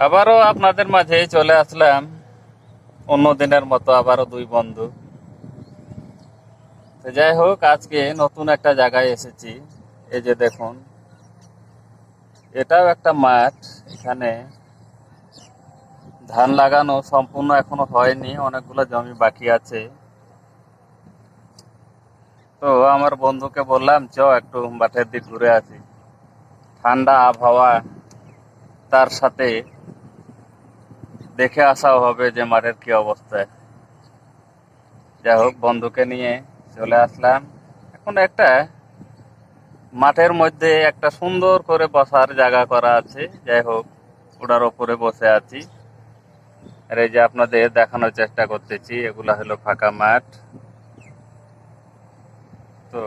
আবারও আপনাদের মাঝে চলে আসলাম অন্য দিনের মতো, আবারও দুই বন্ধু। তো যাই হোক, আজকে নতুন একটা জায়গায় এসেছি। এই যে দেখুন, এটাও একটা মাঠ। এখানে ধান লাগানো সম্পূর্ণ এখনো হয়নি, অনেকগুলো জমি বাকি আছে। তো আমার বন্ধুকে বললাম, চ একটু মাঠের দিক ঘুরে আসি। ঠান্ডা আবহাওয়া, তার সাথে দেখে আসাও হবে যে মাঠের কি অবস্থা। যাই হোক, বন্ধুকে নিয়ে চলে আসলাম। এখন একটা মাঠের মধ্যে একটা সুন্দর করে বসার জায়গা করা আছে। যাই হোক, ওটার ওপরে বসে আছি। আর এই যে আপনাদের দেখানোর চেষ্টা করতেছি, এগুলা হলো ফাঁকা মাঠ। তো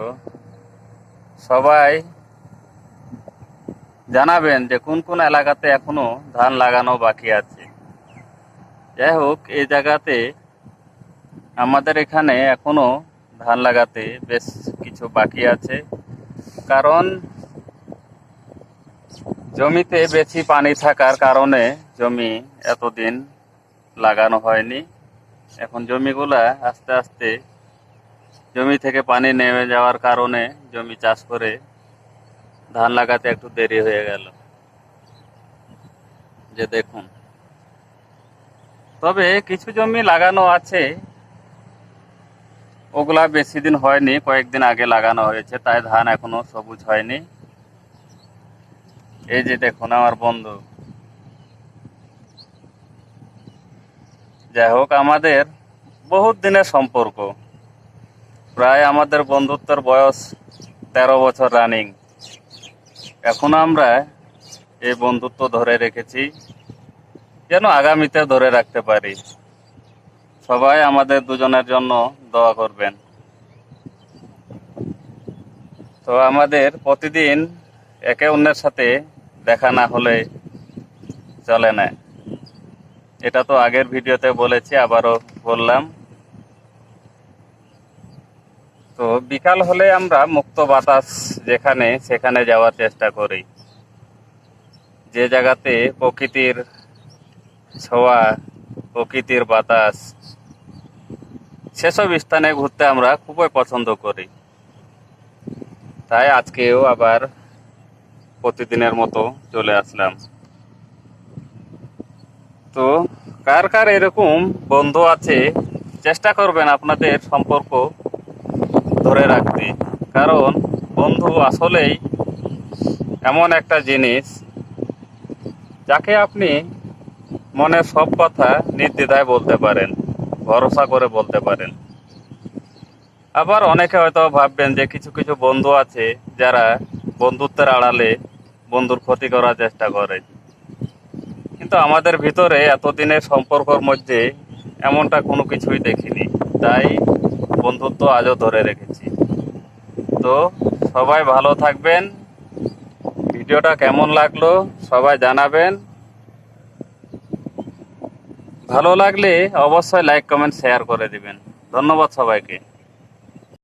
সবাই জানাবেন যে কোন কোন এলাকাতে এখনো ধান লাগানো বাকি আছে। যাই হোক, এই জায়গাতে আমাদের এখানে এখনো ধান লাগাতে বেশ কিছু বাকি আছে, কারণ জমিতে বেশি পানি থাকার কারণে জমি এতদিন লাগানো হয়নি। এখন জমিগুলা আস্তে আস্তে জমি থেকে পানি নেমে যাওয়ার কারণে জমি চাষ করে ধান লাগাতে একটু দেরি হয়ে গেল। যে দেখুন, তবে কিছু জমি লাগানো আছে, ওগুলা বেশি দিন হয়নি, কয়েকদিন আগে লাগানো হয়েছে, তাই ধান এখনো সবুজ হয়নি। এই যে দেখুন আমার বন্ধু। যাই হোক, আমাদের বহুত দিনের সম্পর্ক, প্রায় আমাদের বন্ধুত্বের বয়স 13 বছর রানিং। এখনো আমরা এই বন্ধুত্ব ধরে রেখেছি, যেন আগামীতে ধরে রাখতে পারি। সবাই আমাদের দুজনের জন্য দোয়া করবেন। তো আমাদের প্রতিদিন একে অন্যের সাথে দেখা না হলে চলে না। এটা তো আগের ভিডিওতে বলেছি, আবারও বললাম। তো বিকাল হলে আমরা মুক্ত বাতাস যেখানে সেখানে যাওয়ার চেষ্টা করি। যে জায়গাতে প্রকৃতির ছোঁয়া, প্রকৃতির বাতাস, সেসব স্থানে ঘুরতে আমরা খুবই পছন্দ করি। তাই আজকেও আবার প্রতিদিনের মতো চলে আসলাম। তো কার কার এরকম বন্ধু আছে, চেষ্টা করবেন আপনাদের সম্পর্ক ধরে রাখতে। কারণ বন্ধু আসলেই এমন একটা জিনিস, যাকে আপনি মনের সব কথা নির্দ্বিধায় বলতে পারেন, ভরসা করে বলতে পারেন। আবার অনেকে হয়তো ভাববেন যে কিছু কিছু বন্ধু আছে যারা বন্ধুত্বের আড়ালে বন্ধুর ক্ষতি করার চেষ্টা করে, কিন্তু আমাদের ভিতরে এতদিনের সম্পর্কের মধ্যে এমনটা কোনো কিছুই দেখিনি। তাই বন্ধুত্ব আজও ধরে রেখেছি। তো সবাই ভালো থাকবেন। ভিডিওটা কেমন লাগলো সবাই জানাবেন। ভালো লাগলে অবশ্যই লাইক কমেন্ট শেয়ার করে দিবেন। ধন্যবাদ সবাইকে।